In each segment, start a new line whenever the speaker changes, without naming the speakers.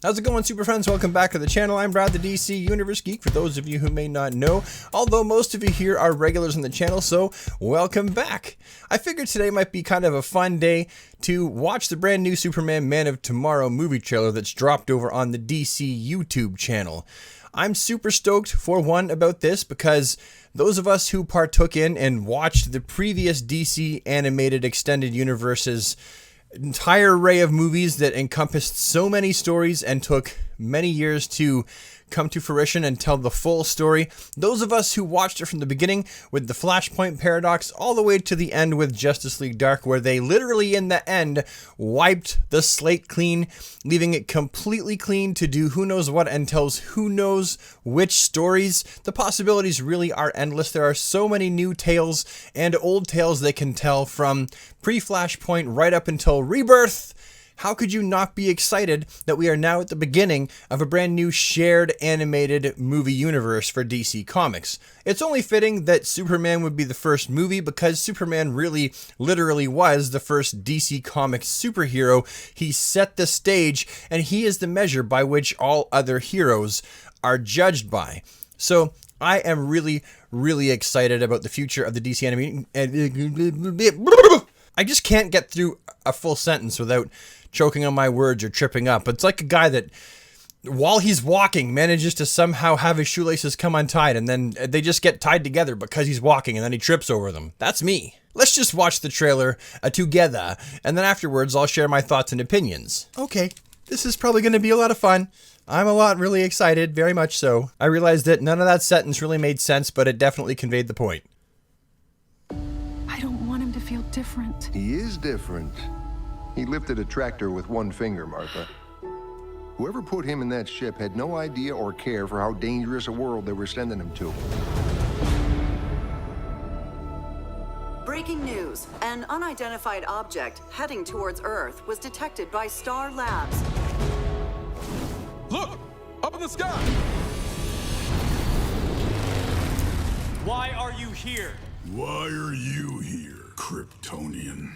How's it going, super friends? Welcome back to the channel. I'm Brad, the DC Universe Geek, for those of you who may not know, although most of you here are regulars on the channel, so welcome back. I figured today might be kind of a fun day to watch the brand new Superman Man of Tomorrow movie trailer that's dropped over on the DC YouTube channel. I'm super stoked, for one, about this because those of us who partook in and watched the previous DC animated extended universe's entire array of movies that encompassed so many stories and took many years to come to fruition and tell the full story. Those of us who watched it from the beginning with the Flashpoint Paradox all the way to the end with Justice League Dark, where they literally in the end wiped the slate clean, leaving it completely clean to do who knows what and tells who knows which stories. The possibilities really are endless. There are so many new tales and old tales they can tell from pre-Flashpoint right up until Rebirth. How could you not be excited that we are now at the beginning of a brand new shared animated movie universe for DC Comics? It's only fitting that Superman would be the first movie because Superman really literally was the first DC Comics superhero. He set the stage and he is the measure by which all other heroes are judged by. So I am really excited about the future of the DC animated. I just can't get through a full sentence without choking on my words or tripping up. It's like a guy that, while he's walking, manages to somehow have his shoelaces come untied and then they just get tied together because he's walking and then he trips over them. That's me. Let's just watch the trailer together, and then afterwards I'll share my thoughts and opinions. Okay, this is probably going to be a lot of fun. I'm really excited, very much so. I realized that none of that sentence really made sense, but it definitely conveyed the point.
I don't want him to feel different.
He is different. He lifted a tractor with one finger, Martha. Whoever put him in that ship had no idea or care for how dangerous a world they were sending him to.
Breaking news. An unidentified object heading towards Earth was detected by Star Labs.
Look! Up in the sky!
Why are you here?
Why are you here, Kryptonian?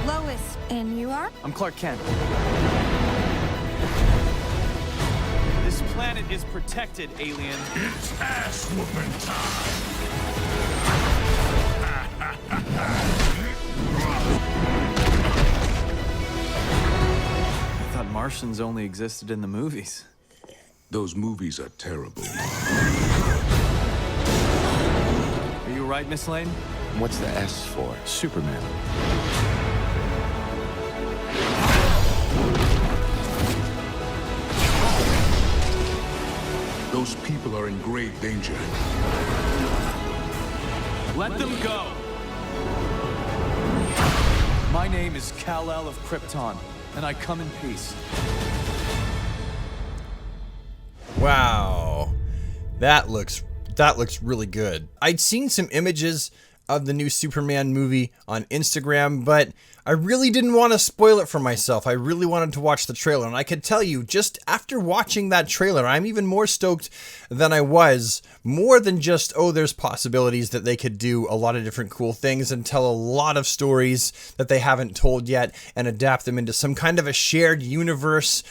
Lois, and you are?
I'm Clark Kent. This planet is protected, alien.
It's ass-whooping time!
I thought Martians only existed in the movies.
Those movies are terrible.
Are you right, Miss Lane?
What's the S for? Superman.
Those people are in grave danger.
Let them go! My name is Kal-El of Krypton, and I come in peace.
Wow, that looks really good. I'd seen some images of the new Superman movie on Instagram, but I really didn't want to spoil it for myself. I really wanted to watch the trailer, and I could tell you, just after watching that trailer, I'm even more stoked than I was. More than just, oh, there's possibilities that they could do a lot of different cool things and tell a lot of stories that they haven't told yet and adapt them into some kind of a shared universe.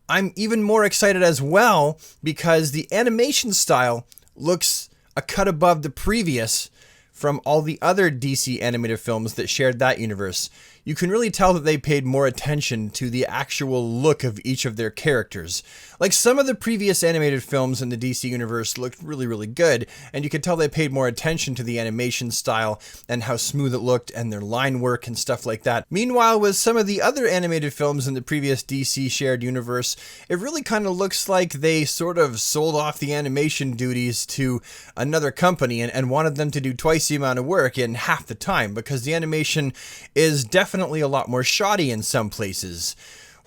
I'm even more excited as well because the animation style looks a cut above the previous from all the other DC animated films that shared that universe. You can really tell that they paid more attention to the actual look of each of their characters. Like, some of the previous animated films in the DC universe looked really good, and you could tell they paid more attention to the animation style and how smooth it looked and their line work and stuff like that. Meanwhile, with some of the other animated films in the previous DC shared universe, it really kind of looks like they sort of sold off the animation duties to another company and wanted them to do twice the amount of work in half the time, because the animation is definitely a lot more shoddy in some places.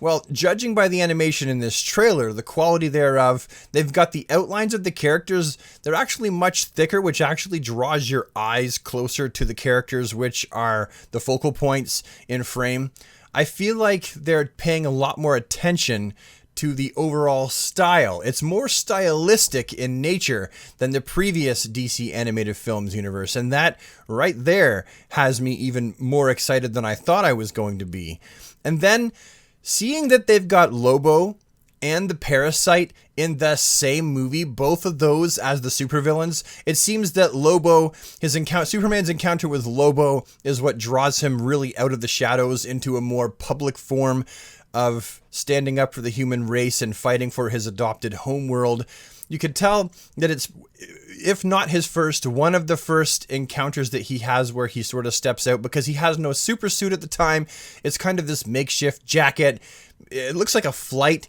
Well, judging by the animation in this trailer, the quality thereof, they've got the outlines of the characters. They're actually much thicker, which actually draws your eyes closer to the characters, which are the focal points in frame. I feel like they're paying a lot more attention to the overall style. It's more stylistic in nature than the previous DC animated films universe, and that right there has me even more excited than I thought I was going to be. And then seeing that they've got Lobo and the Parasite in the same movie, both of those as the supervillains, it seems that Superman's encounter with Lobo is what draws him really out of the shadows into a more public form of standing up for the human race and fighting for his adopted homeworld. You could tell that it's, if not his first, one of the first encounters that he has where he sort of steps out, because he has no super suit at the time. It's kind of this makeshift jacket. It looks like a flight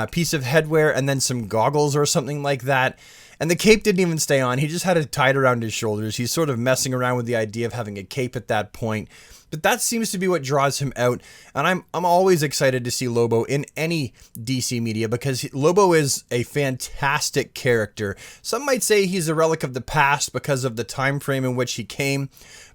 piece of headwear and then some goggles or something like that. And the cape didn't even stay on. He just had it tied around his shoulders. He's sort of messing around with the idea of having a cape at that point. But that seems to be what draws him out. And I'm always excited to see Lobo in any DC media, because Lobo is a fantastic character. Some might say he's a relic of the past because of the time frame in which he came.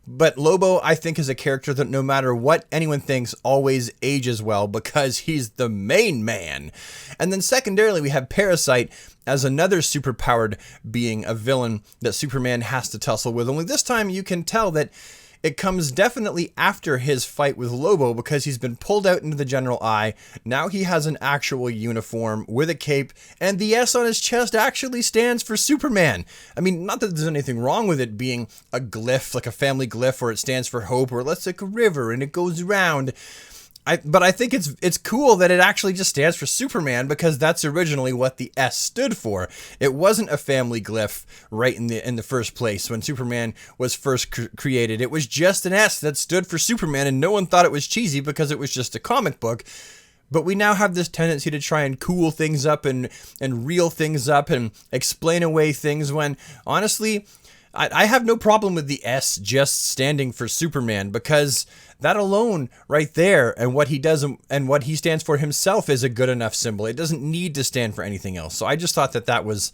But Lobo, I think, is a character that no matter what anyone thinks always ages well, because he's the main man. And then secondarily, we have Parasite as another superpowered being, a villain that Superman has to tussle with. Only this time you can tell that it comes definitely after his fight with Lobo, because he's been pulled out into the general eye. Now he has an actual uniform with a cape, and the S on his chest actually stands for Superman. I mean, not that there's anything wrong with it being a glyph, like a family glyph, or it stands for hope, or let's like a river and it goes around. But I think it's cool that it actually just stands for Superman, because that's originally what the S stood for. It wasn't a family glyph right in the first place when Superman was first created. It was just an S that stood for Superman, and no one thought it was cheesy because it was just a comic book. But we now have this tendency to try and cool things up and reel things up and explain away things when, honestly, I have no problem with the S just standing for Superman, because that alone right there and what he does and what he stands for himself is a good enough symbol. It doesn't need to stand for anything else. So I just thought that was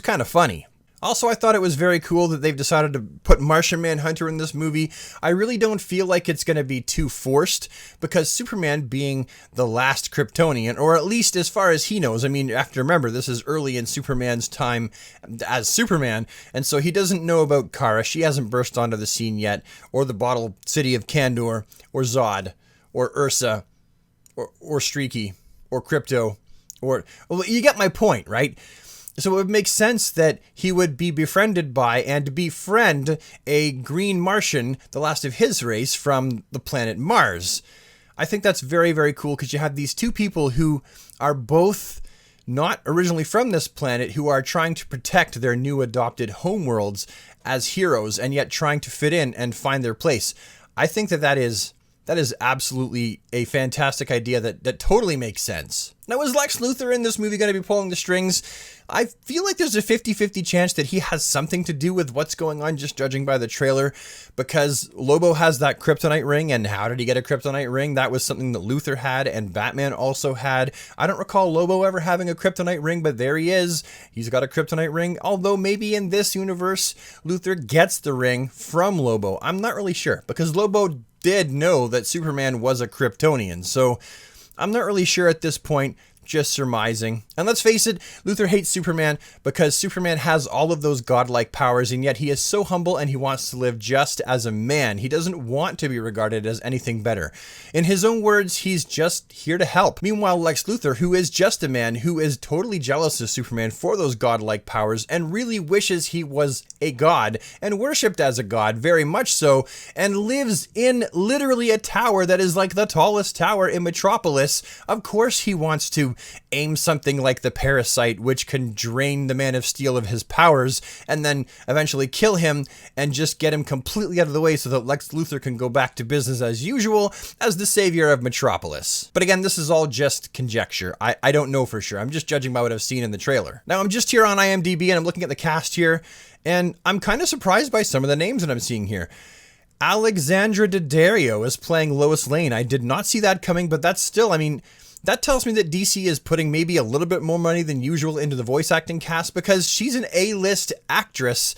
kind of funny. Also, I thought it was very cool that they've decided to put Martian Manhunter in this movie. I really don't feel like it's going to be too forced, because Superman being the last Kryptonian, or at least as far as he knows, I mean, you have to remember, this is early in Superman's time as Superman, and so he doesn't know about Kara. She hasn't burst onto the scene yet, or the bottle city of Kandor, or Zod, or Ursa, or Streaky, or Crypto, well, you get my point, right? So it would make sense that he would be befriended by and befriend a green Martian, the last of his race, from the planet Mars. I think that's very, very cool, because you have these two people who are both not originally from this planet, who are trying to protect their new adopted homeworlds as heroes, and yet trying to fit in and find their place. I think that is absolutely a fantastic idea that totally makes sense. Now, is Lex Luthor in this movie going to be pulling the strings? I feel like there's a 50-50 chance that he has something to do with what's going on, just judging by the trailer, because Lobo has that kryptonite ring, and how did he get a kryptonite ring? That was something that Luthor had and Batman also had. I don't recall Lobo ever having a kryptonite ring, but there he is. He's got a kryptonite ring, although maybe in this universe, Luthor gets the ring from Lobo. I'm not really sure, because Lobo did know that Superman was a Kryptonian, so I'm not really sure at this point, just surmising. And let's face it, Luthor hates Superman because Superman has all of those godlike powers, and yet he is so humble and he wants to live just as a man. He doesn't want to be regarded as anything better. In his own words, he's just here to help. Meanwhile, Lex Luthor, who is just a man who is totally jealous of Superman for those godlike powers and really wishes he was a god and worshipped as a god, very much so, and lives in literally a tower that is like the tallest tower in Metropolis. Of course he wants to aim something like the Parasite, which can drain the Man of Steel of his powers and then eventually kill him and just get him completely out of the way so that Lex Luthor can go back to business as usual as the savior of Metropolis. But again, this is all just conjecture. I don't know for sure. I'm just judging by what I've seen in the trailer. Now, I'm just here on IMDb and I'm looking at the cast here, and I'm kind of surprised by some of the names that I'm seeing here. Alexandra Daddario is playing Lois Lane. I did not see that coming, but that's still, I mean, that tells me that DC is putting maybe a little bit more money than usual into the voice acting cast, because she's an A-list actress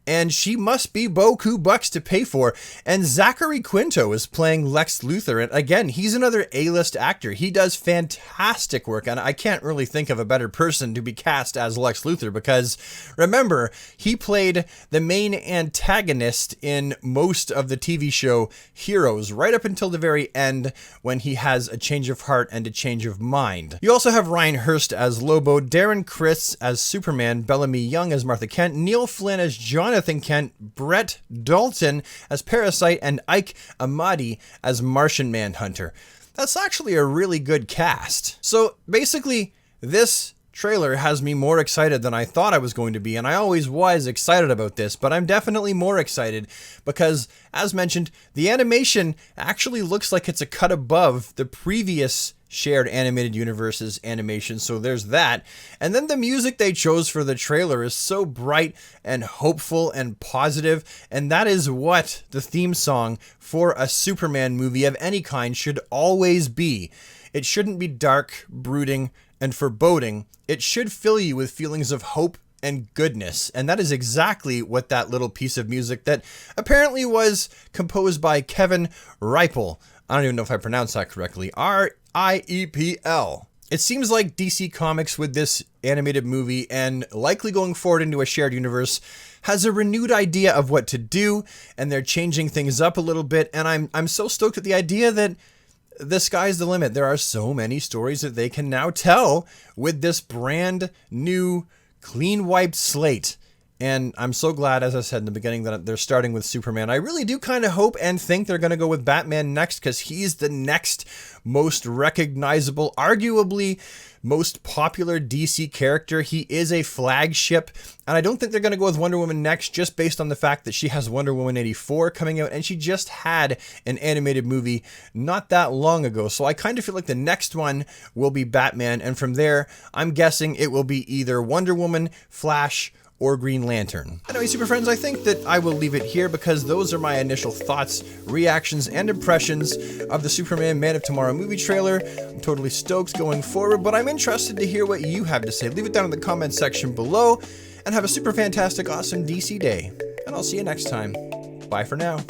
and she must be beaucoup bucks to pay for. And Zachary Quinto is playing Lex Luthor, and again, he's another A-list actor. He does fantastic work, and I can't really think of a better person to be cast as Lex Luthor, because remember, he played the main antagonist in most of the TV show Heroes, right up until the very end when he has a change of heart and a change of mind. You also have Ryan Hurst as Lobo, Darren Criss as Superman, Bellamy Young as Martha Kent, Neil Flynn as Jonathan Kent, Brett Dalton as Parasite, and Ike Amadi as Martian Manhunter. That's actually a really good cast. So basically, this trailer has me more excited than I thought I was going to be, and I always was excited about this, but I'm definitely more excited because, as mentioned, the animation actually looks like it's a cut above the previous shared animated universe's animation, so there's that. And then the music they chose for the trailer is so bright and hopeful and positive, and that is what the theme song for a Superman movie of any kind should always be. It shouldn't be dark, brooding, and foreboding. It should fill you with feelings of hope and goodness. And that is exactly what that little piece of music that apparently was composed by Kevin Riepel. I don't even know if I pronounced that correctly. Riepel. It seems like DC Comics with this animated movie, and likely going forward into a shared universe, has a renewed idea of what to do, and they're changing things up a little bit. And I'm so stoked at the idea that the sky's the limit. There are so many stories that they can now tell with this brand new, clean wiped slate. And I'm so glad, as I said in the beginning, that they're starting with Superman. I really do kind of hope and think they're going to go with Batman next, because he's the next most recognizable, arguably most popular DC character. He is a flagship, and I don't think they're going to go with Wonder Woman next just based on the fact that she has Wonder Woman 84 coming out, and she just had an animated movie not that long ago. So I kind of feel like the next one will be Batman, and from there, I'm guessing it will be either Wonder Woman, Flash, or Green Lantern. Anyway, super friends, I think that I will leave it here because those are my initial thoughts, reactions, and impressions of the Superman Man of Tomorrow movie trailer. I'm totally stoked going forward, but I'm interested to hear what you have to say. Leave it down in the comments section below, and have a super fantastic, awesome DC day. And I'll see you next time. Bye for now.